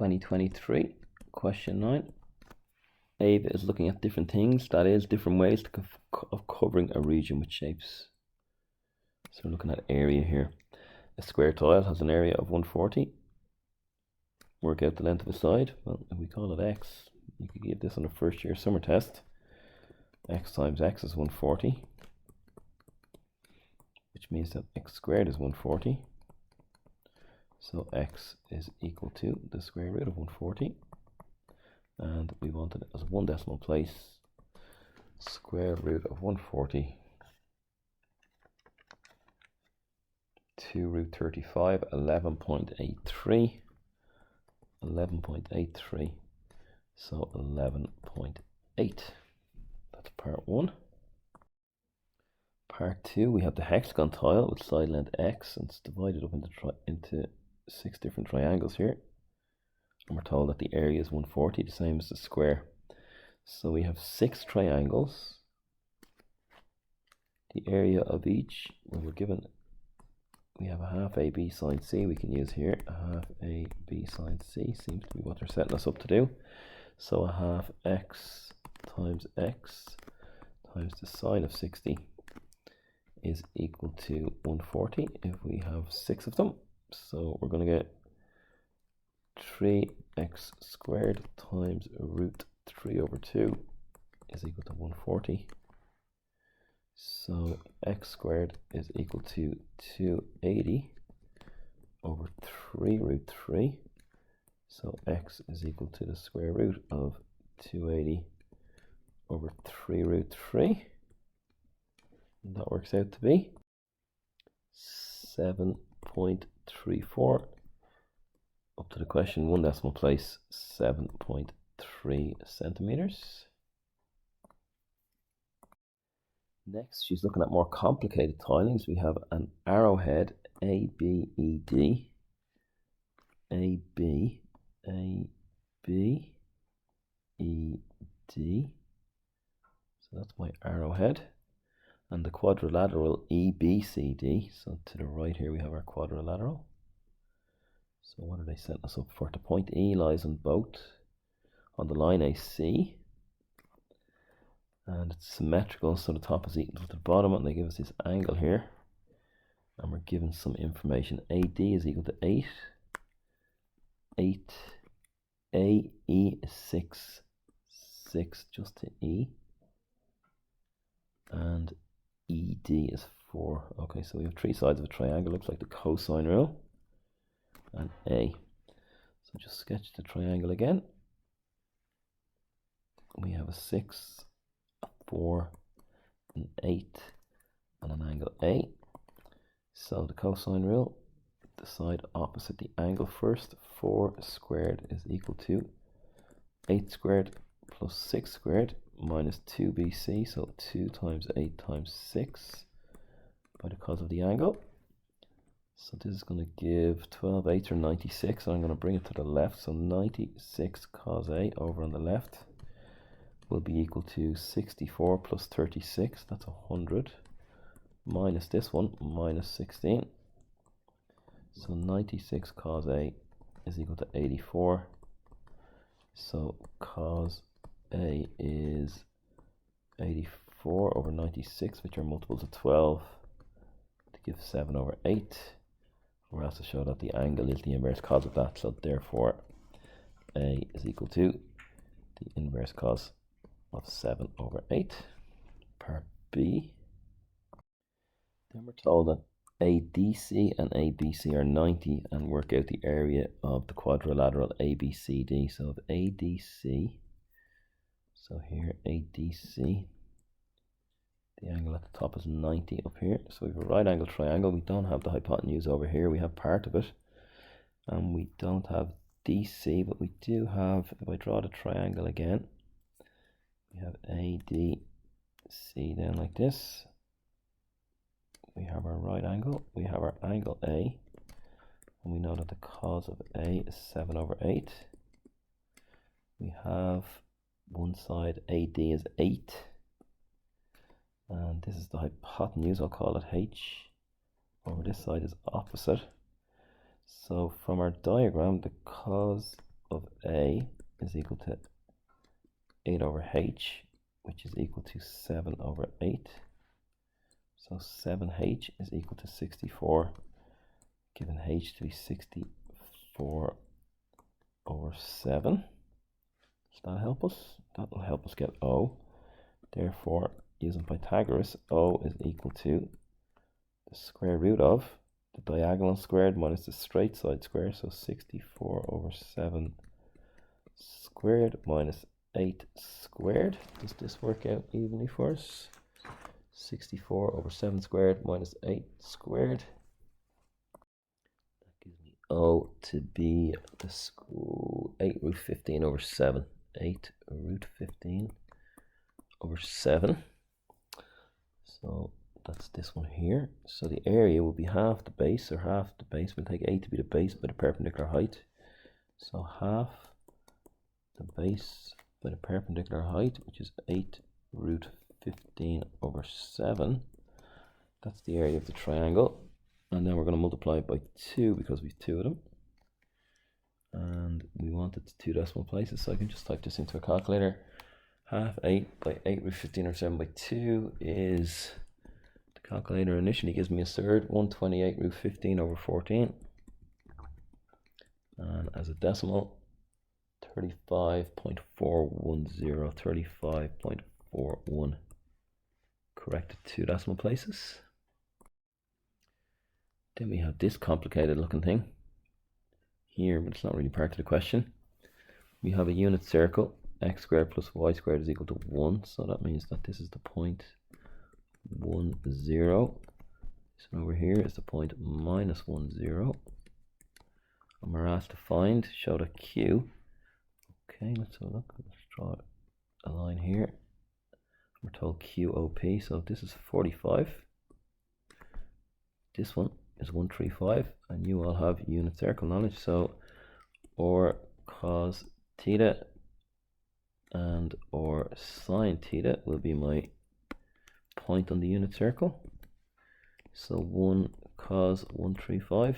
2023, question 9. Ava is looking at different things, that is, different ways of covering a region with shapes. So we're looking at area here. A square tile has an area of 140. Work out the length of a side. Well, if we call it x, you could give this on a first year summer test. X times x is 140, which means that x squared is 140. So x is equal to the square root of 140. And we want it as one decimal place. Square root of 140 2 root 35, 11.83. 11.83. So 11.8. That's part 1. Part 2, we have the hexagon tile with side length x, and it's divided up into 6 different triangles here. And we're told that the area is 140, the same as the square. So we have 6 triangles. The area of each, when we're given, we have a half AB sine C we can use here. A half AB sine C seems to be what they're setting us up to do. So a half x times the sine of 60 is equal to 140 if we have 6 of them. So we're going to get 3x squared times root 3 over 2 is equal to 140. So x squared is equal to 280 over 3 root 3. So x is equal to the square root of 280 over 3 root 3. And that works out to be 7.34. Up to the question, one decimal place, 7.3 centimeters. Next, she's looking at more complicated tilings. We have an arrowhead ABED, ABED. So that's my arrowhead. And the quadrilateral EBCD. So to the right here we have our quadrilateral. So what are they setting us up for? The point E lies on both, on the line AC. And it's symmetrical, so the top is equal to the bottom, and they give us this angle here. And we're given some information. AD is equal to 8. AE is 6 just to E. And ED is 4. Okay, so we have 3 sides of a triangle, looks like the cosine rule. And A. So just sketch the triangle again. We have a 6, a 4, an 8, and an angle A. So the cosine rule, the side opposite the angle first. 4 squared is equal to 8 squared plus 6 squared minus 2bc, so 2 times 8 times 6 by the cos of the angle. So this is going to give 12 8s are 96, and I'm going to bring it to the left. So 96 cos A over on the left will be equal to 64 plus 36, that's 100, minus this one, minus 16. So 96 cos A is equal to 84. So cos A is 84 over 96, which are multiples of 12, to give 7 over 8. We're asked to show that the angle is the inverse cos of that, so therefore A is equal to the inverse cos of 7 over 8. Part B. Then we're told that ADC and ABC are 90 and work out the area of the quadrilateral ABCD. So if ADC, so here ADC, the angle at the top is 90 up here. So we have a right angle triangle. We don't have the hypotenuse over here. We have part of it. And we don't have DC, but we do have, if I draw the triangle again, we have ADC down like this. We have our right angle. We have our angle A. And we know that the cos of A is 7 over 8. We have one side, AD is 8. And this is the hypotenuse, I'll call it H. Over this side is opposite. So from our diagram, the cos of A is equal to 8 over h, which is equal to 7 over 8. So 7h is equal to 64, given h to be 64 over 7. Does that help us? That will help us get O. Therefore, using Pythagoras, O is equal to the square root of the diagonal squared minus the straight side squared. So 64 over 7 squared minus 8 squared. Does this work out evenly for us? 64 over 7 squared minus 8 squared. That gives me O to be the 8 root 15 over 7. 8 root 15 over 7. So that's this one here. So the area will be half the base, or half the base. We'll take A to be the base by the perpendicular height. So half the base by the perpendicular height, which is 8 root 15 over 7. That's the area of the triangle. And then we're going to multiply it by 2 because we've 2 of them. And we want it to 2 decimal places, so I can just type this into a calculator. Half 8 by 8 root 15 over 7 by 2 is, the calculator initially gives me a third, 128 root 15 over 14. And as a decimal, 35.410, 35.41. Corrected 2 decimal places. Then we have this complicated looking thing here, but it's not really part of the question. We have a unit circle, x squared plus y squared is equal to 1, so that means that this is the point 1, 0. So over here is the point minus 1, 0. And we're asked to find, show that Q. Okay, let's have a look. Let's draw a line here. We're told QOP, so this is 45. This one is 135, and you all have unit circle knowledge, so or cos theta and or sine theta will be my point on the unit circle. So 1 cos 135,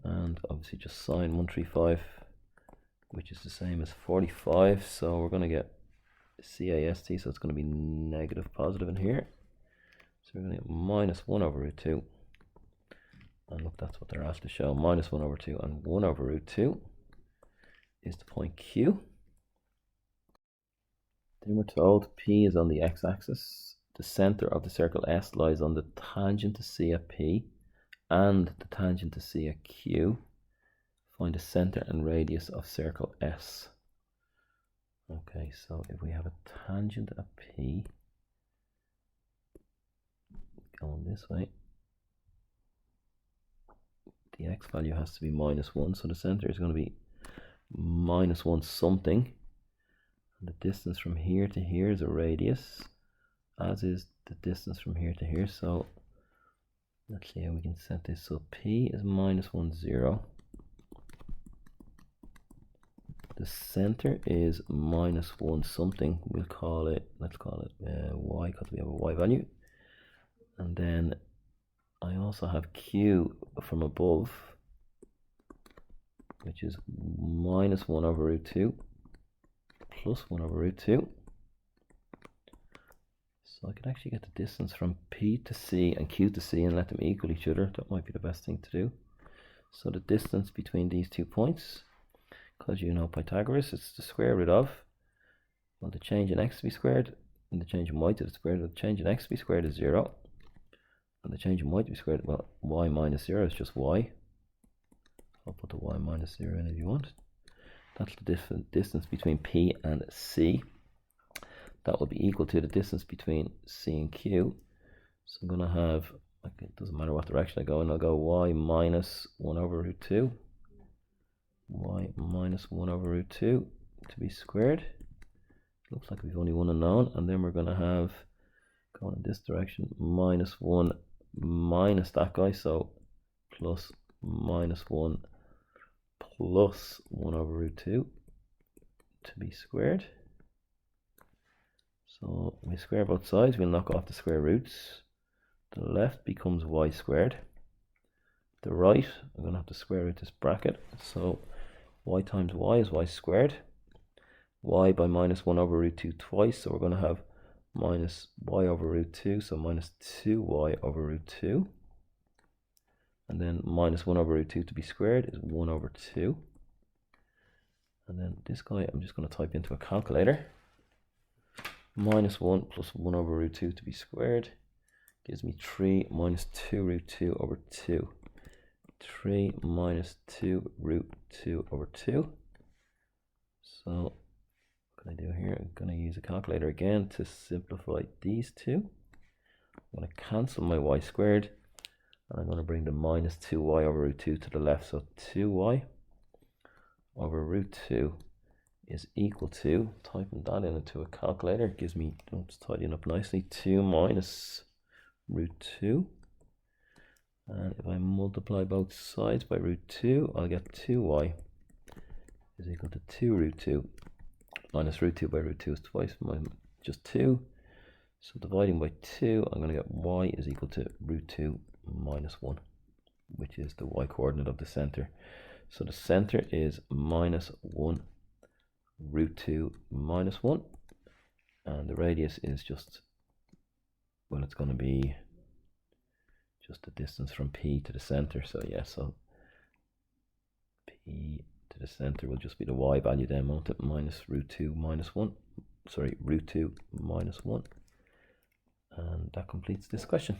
and obviously just sine 135, which is the same as 45. So we're going to get CAST, so it's going to be negative positive in here. So we're going to get minus 1 over root 2. And look, that's what they're asked to show. Minus 1 over 2 and 1 over root 2 is the point Q. Then we're told P is on the x-axis. The center of the circle S lies on the tangent to C at P and the tangent to C at Q. Find the center and radius of circle S. Okay, so if we have a tangent at P going this way, the x value has to be minus 1, so the center is going to be minus 1 something. And the distance from here to here is a radius, as is the distance from here to here. So let's see how we can set this. So P is minus 1, 0. The center is minus 1 something. We'll call it, let's call it y, because we have a y value. And then I also have Q from above, which is minus 1 over root 2 plus 1 over root 2. So I could actually get the distance from P to C and Q to C and let them equal each other. That might be the best thing to do. So the distance between these 2 points, because you know Pythagoras, it's the square root of, well, the change in x to be squared and the change in y to the square root of the change in x to be squared is 0. And the change in y to be squared, well, y minus 0 is just y. I'll put the y minus 0 in if you want. That's the distance between P and C. That will be equal to the distance between C and Q. So I'm going to have, like, it doesn't matter what direction I go in, I'll go y minus 1 over root 2. Y minus 1 over root 2 to be squared. Looks like we've only one unknown. And then we're going to have, going in this direction, minus 1 minus that guy, so plus minus 1 plus 1 over root 2 to be squared. So we square both sides, we'll knock off the square roots. The left becomes y squared. The right, I'm going to have to square root this bracket. So y times y is y squared. Y by minus 1 over root 2 twice, so we're going to have minus y over root 2, so minus 2y over root 2. And then minus 1 over root 2 to be squared is 1 over 2. And then this guy I'm just going to type into a calculator. Minus 1 plus 1 over root 2 to be squared gives me 3 minus 2 root 2 over 2. 3 minus 2 root 2 over 2. So what can I do here? I'm going to use a calculator again to simplify these two. I'm going to cancel my y squared, and I'm going to bring the minus 2y over root 2 to the left. So 2y over root 2 is equal to, typing that into a calculator, gives me, let's tidying up nicely, 2 minus root 2. And if I multiply both sides by root 2, I'll get 2y is equal to 2 root 2. Minus root 2 by root 2 is twice, just 2. So dividing by 2, I'm going to get y is equal to root 2 minus 1, which is the y coordinate of the center. So the center is minus 1 root 2 minus 1. And the radius is just, well, it's going to be just the distance from P to the center. So yeah, so P to the center will just be the y value then, won't it? Minus root 2 minus 1. Sorry, root 2 minus 1. And that completes this question.